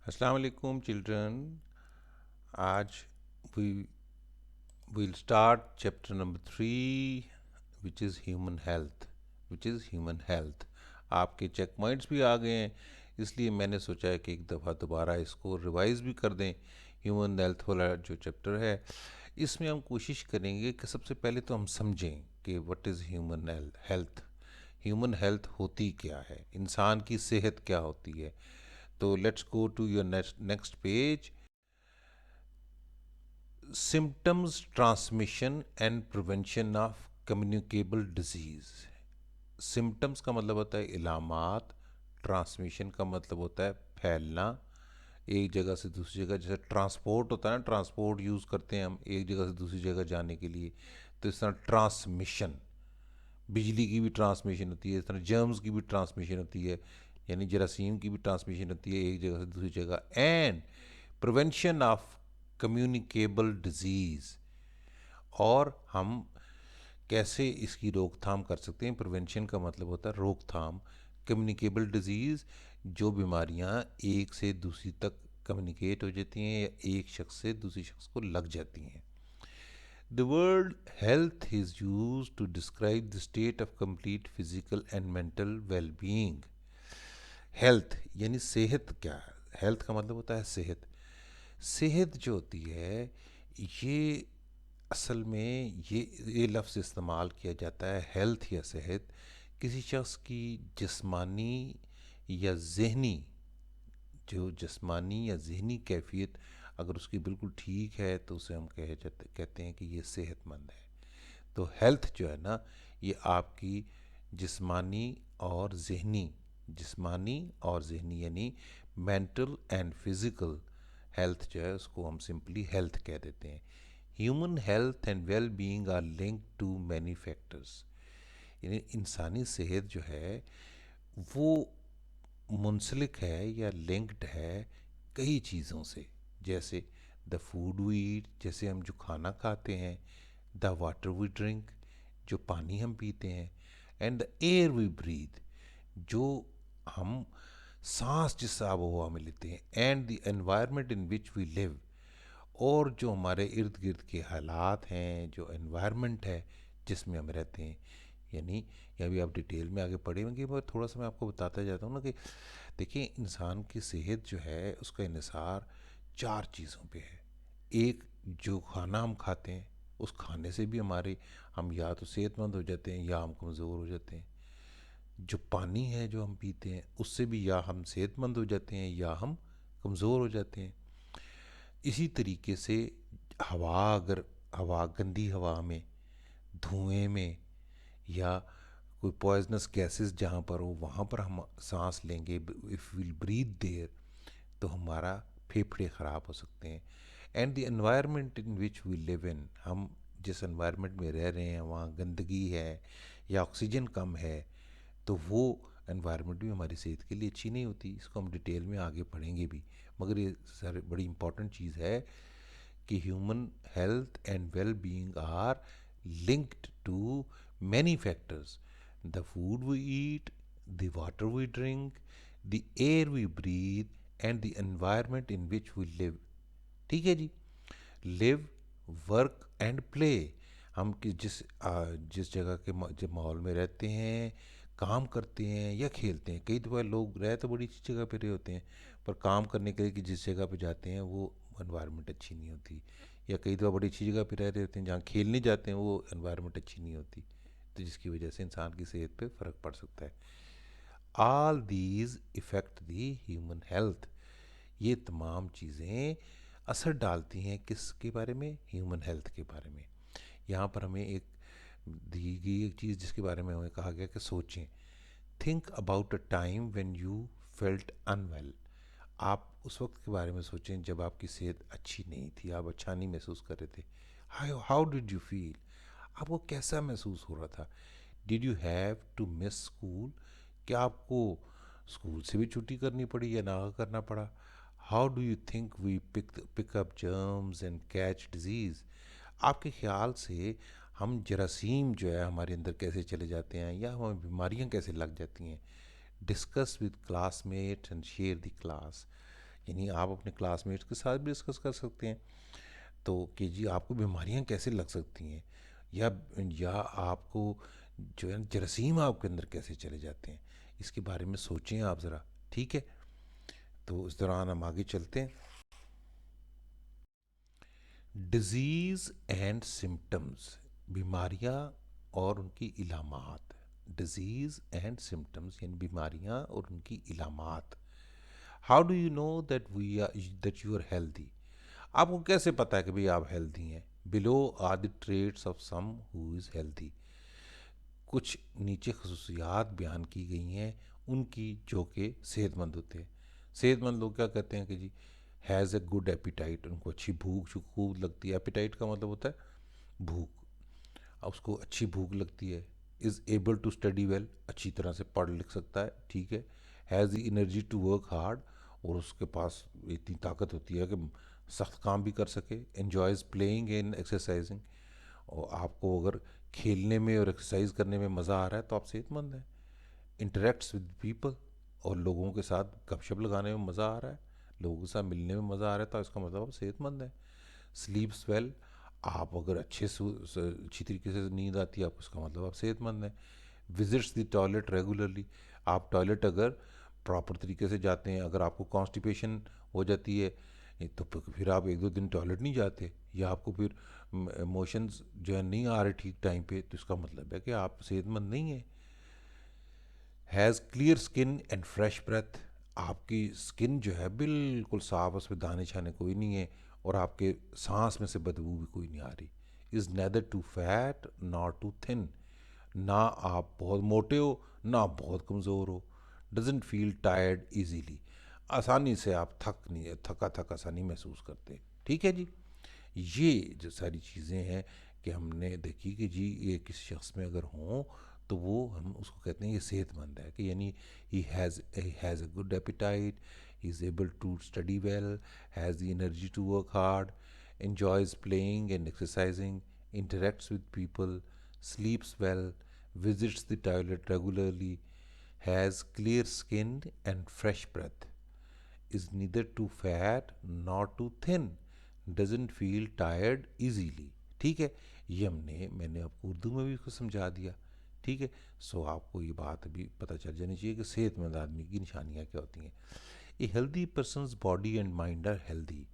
अस्सलाम वालेकुम चिल्ड्रन। आज we will start chapter number 3 which is human health। आपके चेक पॉइंट्स भी आ गए हैं, इसलिए मैंने सोचा है कि एक दफ़ा दोबारा इसको रिवाइज भी कर दें। ह्यूमन हेल्थ वाला जो चैप्टर है, इसमें हम कोशिश करेंगे कि सबसे पहले तो हम समझें कि what is human health. Human health होती क्या है, इंसान की सेहत क्या होती है। तो let's go to your next page. Symptoms, transmission and prevention of communicable disease. Symptoms का मतलब होता है इलामात, ट्रांसमिशन का मतलब होता है फैलना एक जगह से दूसरी जगह। जैसे ट्रांसपोर्ट होता है ना, ट्रांसपोर्ट यूज़ करते हैं हम एक जगह से दूसरी जगह जाने के लिए, तो इस तरह ट्रांसमिशन, बिजली की भी ट्रांसमिशन होती है, इस तरह जर्म्स की भी ट्रांसमिशन होती है, यानी जरासीम की भी ट्रांसमिशन होती है एक जगह से दूसरी जगह। And prevention of communicable disease, और हम कैसे इसकी रोकथाम कर सकते हैं। प्रिवेंशन का मतलब होता है रोकथाम। कम्युनिकेबल डिजीज़, जो बीमारियां एक से दूसरी तक कम्युनिकेट हो जाती हैं या एक शख्स से दूसरी शख्स को लग जाती हैं। The word health is used to describe the state of complete physical and mental well-being। Health यानी सेहत क्या है? हेल्थ का मतलब होता है सेहत। सेहत जो होती है, ये असल में ये लफ्ज़ इस्तेमाल किया जाता है हेल्थ या सेहत किसी शख्स की जिस्मानी या ज़हनी, जो जिस्मानी या ज़हनी कैफियत अगर उसकी बिल्कुल ठीक है तो उसे हम कहते हैं कि ये सेहतमंद है। तो हेल्थ जो है ना, ये आपकी जिस्मानी और ज़हनी, जिस्मानी और ज़हनी यानी मेंटल एंड फिज़िकल हेल्थ जो है उसको हम सिंपली हेल्थ कह देते हैं। Human health and well being are linked to many factors. यानी इंसानी सेहत जो है वो मुंसलिक है या लिंक्ड है कई चीज़ों से। जैसे द फूड वी ईट, जैसे हम जो खाना खाते हैं, द वाटर वी ड्रिंक, जो पानी हम पीते हैं, and the air we breathe, जो हम सांस जिस आबो हवा में लेते हैं, and the environment in which we live, और जो हमारे इर्द गिर्द के हालात हैं, जो एनवायरनमेंट है जिसमें हम रहते हैं। यानी या भी आप डिटेल में आगे पढ़े होंगे, पर थोड़ा सा मैं आपको बताता जाता हूँ ना कि देखिए इंसान की सेहत जो है उसका इन्हिसार चार चीज़ों पे है। एक, जो खाना हम खाते हैं, उस खाने से भी हमारे हम या तो सेहतमंद हो जाते हैं या हम कमज़ोर हो जाते हैं। जो पानी है जो हम पीते हैं, उससे भी या हम सेहतमंद हो जाते हैं या हम कमज़ोर हो जाते हैं। इसी तरीके से हवा, अगर हवा गंदी हवा में, धुएं में, या कोई पॉइजनस गैसेस जहाँ पर हो वहाँ पर हम सांस लेंगे, इफ़ विल ब्रीथ देयर, तो हमारा फेफड़े ख़राब हो सकते हैं। And the environment in which we live in, हम जिस एनवायरनमेंट में रह रहे हैं वहाँ गंदगी है या ऑक्सीजन कम है, तो वो एनवायरनमेंट भी हमारी सेहत के लिए अच्छी नहीं होती। इसको हम डिटेल में आगे पढ़ेंगे भी, मगर ये सर बड़ी इंपॉर्टेंट चीज़ है कि human health and well being are linked to many factors: the food we eat, the water we drink, the air we breathe, and the environment in which we live। ठीक है जी। Live, work and play, हम जिस जगह के जब माहौल में रहते हैं, काम करते हैं या खेलते हैं। कई दफ़ा लोग रह तो बड़ी अच्छी जगह पे रहे होते हैं, पर काम करने के लिए कि जिस जगह पे जाते हैं वो एनवायरनमेंट अच्छी नहीं होती, या कई दफ़ा बड़ी अच्छी जगह पे रह रहे होते हैं जहाँ खेलने जाते हैं वो एनवायरनमेंट अच्छी नहीं होती, तो जिसकी वजह से इंसान की सेहत पे फ़र्क पड़ सकता है। All these effect the human health, ये तमाम चीज़ें असर डालती हैं किसके बारे में? ह्यूमन हेल्थ के बारे में। यहाँ पर हमें एक दी गई एक चीज़ जिसके बारे में हमें कहा गया कि सोचें। Think about a time when you felt unwell. आप उस वक्त के बारे में सोचें जब आपकी सेहत अच्छी नहीं थी, आप अच्छा नहीं महसूस कर रहे थे। How did you feel? आपको कैसा महसूस हो रहा था? Did you have to miss school? क्या आपको स्कूल से भी छुट्टी करनी पड़ी या ना करना पड़ा? How do you think we pick up germs and catch disease? आपके ख्याल से हम जरासीम जो है हमारे अंदर कैसे चले जाते हैं या हमें बीमारियां कैसे लग जाती हैं? Discuss with classmate and share the class. यानी आप अपने क्लासमेट्स के साथ भी डिस्कस कर सकते हैं। तो कि जी आपको बीमारियां कैसे लग सकती हैं, या या आपको जो है जरासीम आपके अंदर कैसे चले जाते हैं, इसके बारे में सोचें आप ज़रा। ठीक है, तो इस दौरान हम आगे चलते हैं। डिजीज़ एंड सिम्टम्स, बीमारियां और उनकी इलामात। डिजीज़ एंड सिम्टम्स यानी बीमारियां और उनकी इलामात। How do you know that you are healthy? आपको कैसे पता है कि भाई आप हेल्दी हैं? Below are the traits of some who is healthy. कुछ नीचे खसूसियात बयान की गई हैं उनकी जो कि सेहतमंद होते हैं। सेहतमंद लोग क्या कहते हैं कि जी हैज़ ए गुड एपिटाइट, उनको अच्छी भूख जो खूब लगती है। एपिटाइट का मतलब होता है भूख, उसको अच्छी भूख लगती है। Is able to study well, अच्छी तरह से पढ़ लिख सकता है। ठीक है। Has the energy to work hard, और उसके पास इतनी ताकत होती है कि सख्त काम भी कर सके। एन्जॉयज़ प्लेइंग एंड एक्सरसाइजिंग, और आपको अगर खेलने में और एक्सरसाइज करने में मज़ा आ रहा है तो आप सेहतमंद हैं। इंटरेक्ट्स विद पीपल, और लोगों के साथ गपशप लगाने में मज़ा आ रहा है, लोगों के साथ मिलने में मज़ा आ रहा है, तो इसका मतलब आप सेहतमंद हैं। स्लीप्स वेल, आप अगर अच्छी तरीके से नींद आती है आपको, उसका मतलब आप सेहतमंद हैं। विजिट्स द टॉयलेट रेगुलरली, आप टॉयलेट अगर प्रॉपर तरीके से जाते हैं। अगर आपको कॉन्स्टिपेशन हो जाती है तो फिर आप एक दो दिन टॉयलेट नहीं जाते, या आपको फिर मोशंस जो है नहीं आ रहे ठीक टाइम पे, तो इसका मतलब है कि आप सेहतमंद नहीं हैं। Has clear skin and fresh breath, आपकी स्किन जो है बिल्कुल साफ, उसमें दाने छाने कोई नहीं है, और आपके सांस में से बदबू भी कोई नहीं आ रही। Is neither too fat not too thin, ना आप बहुत मोटे हो ना आप बहुत कमज़ोर हो। डजेंट फील टायर्ड ईजीली, आसानी से आप थका थका सा नहीं महसूस करते। ठीक है जी। ये जो सारी चीज़ें हैं कि हमने देखी कि जी ये किसी शख्स में अगर हों तो वो हम उसको कहते हैं ये सेहतमंद है, कि यानी he has a good appetite, he is able to study well, has the energy to work hard, enjoys playing and exercising, interacts with people, sleeps well, visits the toilet regularly, has clear skin and fresh breath, is neither too fat nor too thin, doesn't feel tired easily। ठीक है, ये मैंने आपको उर्दू में भी इसको समझा दिया। ठीक है, सो आपको ये बात अभी पता चल जानी चाहिए कि सेहतमंद आदमी की निशानियाँ क्या होती हैं। A healthy person's body and mind are healthy,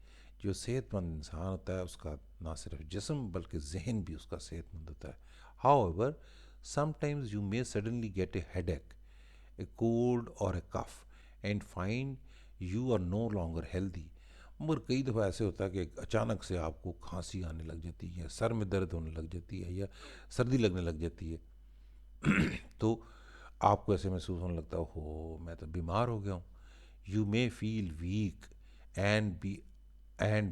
जो सेहतमंद इंसान होता है उसका ना सिर्फ जिस्म बल्कि जहन भी उसका सेहतमंद होता है। However sometimes you may suddenly gate A headache, a cold or a cough and find you are no longer healthy। मगर कई दफ़ा ऐसे होता है कि अचानक से आपको खांसी आने लग जाती है, सर में दर्द होने लग जाती है, या सर्दी लगने लग जाती है। तो आपको ऐसे महसूस होने लगता है हो मैं तो बीमार हो गया हूँ। You may feel weak and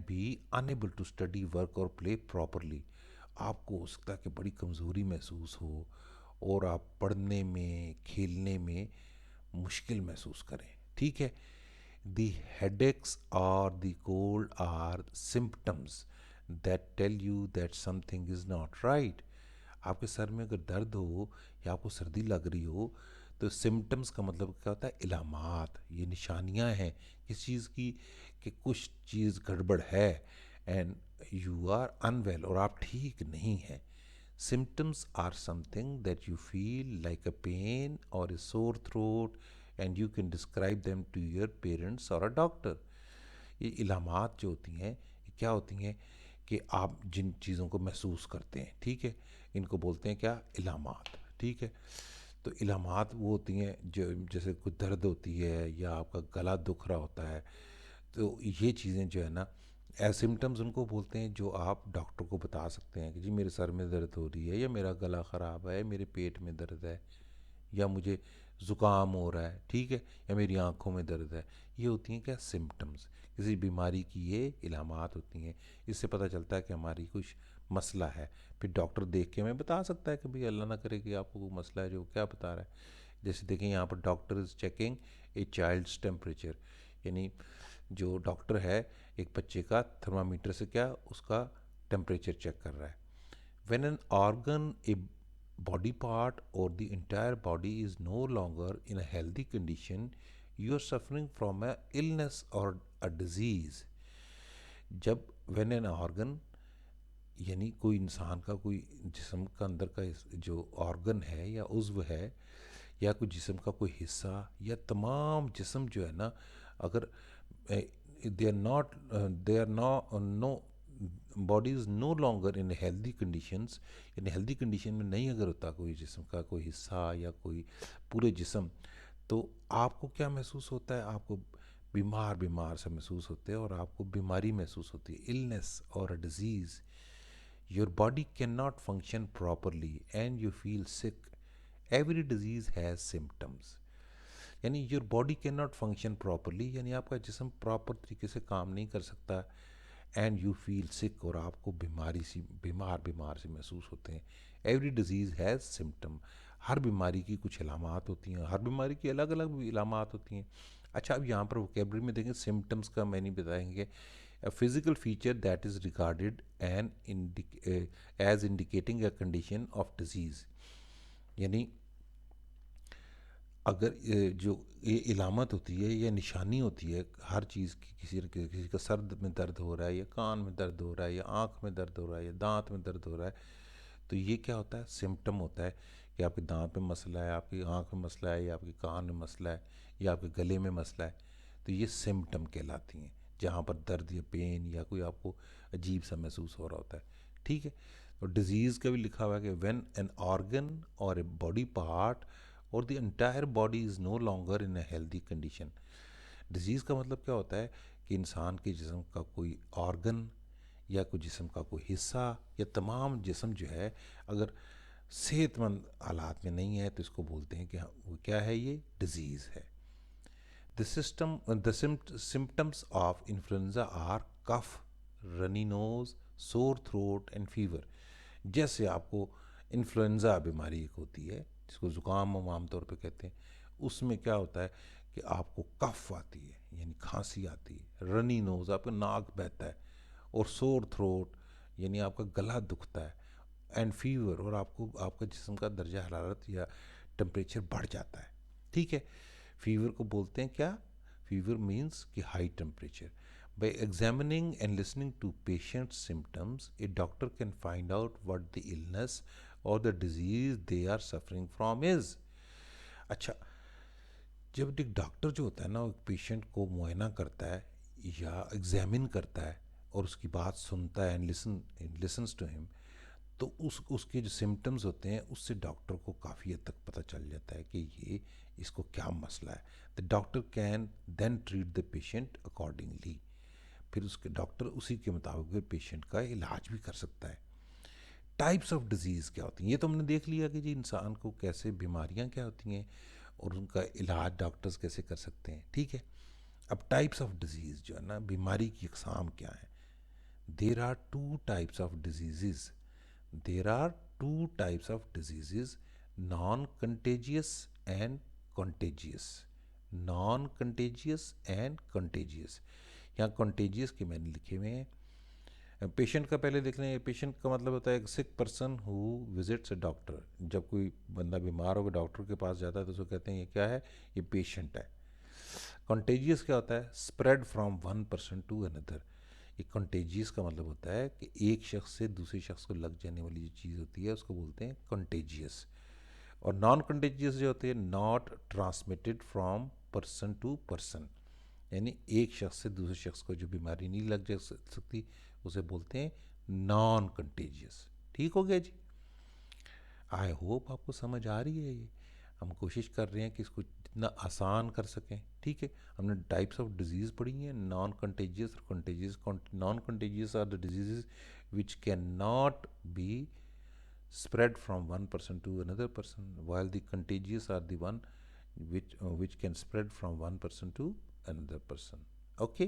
be unable to study work और प्ले प्रॉपरली, आपको हो सकता है कि बड़ी कमज़ोरी महसूस हो और आप पढ़ने में खेलने में मुश्किल महसूस करें। ठीक है। द हेडेक्स और the cold are symptoms that tell you that something is not right. आपके सर में अगर दर्द हो या आपको सर्दी लग रही हो, तो सिम्टम्स का मतलब क्या होता है? इलामात, ये निशानियां हैं किस चीज़ की, कि कुछ चीज़ गड़बड़ है, एंड यू आर अनवेल, और आप ठीक नहीं हैं। Symptoms are something that you feel like a pain or a sore throat, and you can describe them to your parents or a doctor। ये इलामात जो होती हैं ये क्या होती हैं कि आप जिन चीज़ों को महसूस करते हैं, ठीक है, इनको बोलते हैं क्या? इलामात। ठीक है। तो इलामात वो होती हैं जो जैसे कोई दर्द होती है या आपका गला दुख रहा होता है, तो ये चीज़ें जो है ना, सिम्टम्स उनको बोलते हैं जो आप डॉक्टर को बता सकते हैं कि जी मेरे सर में दर्द हो रही है, या मेरा गला ख़राब है, मेरे पेट में दर्द है, या मुझे ज़ुकाम हो रहा है। ठीक है, या मेरी आंखों में दर्द है। ये होती हैं क्या? सिम्टम्स। किसी बीमारी की ये इलामात होती हैं। इससे पता चलता है कि हमारी कुछ मसला है। फिर डॉक्टर देख के हमें बता सकता है कि भाई अल्लाह ना करे कि आपको कोई मसला है, जो क्या बता रहा है। जैसे देखें यहाँ पर doctor is checking a child's temperature, यानी जो डॉक्टर है एक बच्चे का थर्मामीटर से क्या उसका टेम्परेचर चेक कर रहा है। When an organ, A body part or the entire body is no longer in a healthy condition, you are suffering from a illness or a disease, जब व्हेन एन ऑर्गन, यानी कोई इंसान का कोई जिस्म का अंदर का जो ऑर्गन है या उज़्व है या कोई जिस्म का कोई हिस्सा या तमाम जिस्म जो है ना, अगर they are no body is no longer in healthy conditions, यानी हेल्दी कंडीशन में नहीं अगर होता कोई जिस्म का कोई हिस्सा या कोई पूरे जिस्म, तो आपको क्या महसूस होता है? आपको बीमार बीमार सा महसूस होते हैं और आपको बीमारी महसूस होती है, इलनेस और a disease. Your body can not function properly and you feel sick. Every disease has symptoms, यानी your body can not function properly, यानी आपका जिस्म प्रॉपर तरीके से काम नहीं कर सकता, एंड यू फील सिक, और आपको बीमारी सी बीमार बीमार से महसूस होते हैं। एवरी डिजीज़ हैज़ सिम्टम, हर बीमारी की कुछ अलामात होती हैं, हर बीमारी की अलग अलग भी अलामात होती हैं। अच्छा, अब यहाँ पर वोकेबलरी में देखें, सिम्टम्स का मैंने बताएंगे, a physical feature that is regarded as indicating a condition of disease, यानी अगर जो ये इलामत होती है या निशानी होती है हर चीज़ की, किसी का सर में दर्द हो रहा है या कान में दर्द हो रहा है या आँख में दर्द हो रहा है या दांत में दर्द हो रहा है, तो ये क्या होता है? सिम्टम होता है कि आपके दांत में मसला है, आपकी आँख में मसला है, या आपके कान में मसला है, या आपके गले में मसला है, तो ये सिम्टम कहलाती हैं, जहाँ पर दर्द या पेन या कोई आपको अजीब सा महसूस हो रहा होता है। ठीक है, तो डिजीज़ का भी लिखा हुआ है कि व्हेन एन ऑर्गन और ए बॉडी पार्ट और the entire body is no longer in a healthy condition. Disease का मतलब क्या होता है कि इंसान के जिस्म का कोई ऑर्गन या कोई जिस्म का कोई हिस्सा या तमाम जिस्म जो है अगर सेहतमंद हालात में नहीं है, तो इसको बोलते हैं कि हाँ, वो क्या है? ये डिजीज़ है। The symptoms of influenza are cough, runny nose, sore throat and fever। जैसे आपको इन्फ्लुएंज़ा बीमारी एक होती है जिसको ज़ुकाम हम आमतौर पे कहते हैं, उसमें क्या होता है कि आपको कफ आती है, यानी खांसी आती है, रनी नोज़ आपका नाक बहता है, और सोर थ्रोट यानी आपका गला दुखता है, एंड फीवर, और आपको आपका जिस्म का दर्जा हरारत या टेम्परेचर बढ़ जाता है। ठीक है, फीवर को बोलते हैं क्या? फीवर मीन्स कि high temperature. By examining and listening to patient's symptoms, a doctor can find out what the illness or the disease they are suffering from is। अच्छा, जब एक डॉक्टर जो होता है ना, एक पेशेंट को मुआयना करता है या एग्जामिन करता है और उसकी बात सुनता है, एंड लिसन्स टू हिम, तो उसके जो सिम्टम्स होते हैं उससे डॉक्टर को काफ़ी हद तक पता चल जाता है कि ये इसको क्या मसला है। The doctor can then treat the patient accordingly, फिर उसके डॉक्टर उसी के मुताबिक पेशेंट का इलाज भी कर सकता है। टाइप्स ऑफ डिजीज़ क्या होती हैं, ये तो हमने देख लिया कि जी इंसान को कैसे बीमारियां क्या होती हैं और उनका इलाज डॉक्टर्स कैसे कर सकते हैं। ठीक है, अब टाइप्स ऑफ डिजीज़ जो है ना, बीमारी की अक़साम क्या है? There are two types of disease. There are two types of diseases, non-contagious and contagious। Non-contagious and contagious। यहाँ contagious के मैंने लिखे हुए हैं। पेशेंट का पहले देख लें। पेशेंट का मतलब होता है एक सिक person who visits a doctor. जब कोई बंदा बीमार होकर डॉक्टर के पास जाता है तो उसको कहते हैं ये क्या है? ये पेशेंट है। कंटेजियस क्या होता है? Spread from one person to another. ये कंटेजियस का मतलब होता है कि एक शख्स से दूसरे शख्स को लग जाने वाली जो चीज़ होती है उसको बोलते हैं कंटेजियस। और नॉन कंटेजियस जो होते हैं, not transmitted from person to person, यानी एक शख्स से दूसरे शख्स को जो बीमारी नहीं लग जा सकती उसे बोलते हैं नॉन कंटेजियस। ठीक हो गया जी? आई होप आपको समझ आ रही है ये। हम कोशिश कर रहे हैं कि इसको जितना आसान कर सकें। ठीक है, हमने टाइप्स ऑफ डिजीज़ पढ़ी हैं, नॉन कंटेजियस और contagious. Non contagious are the disease which can not be spread from one person to another person, while the contagious are the one which can spread from one person to another person। Okay?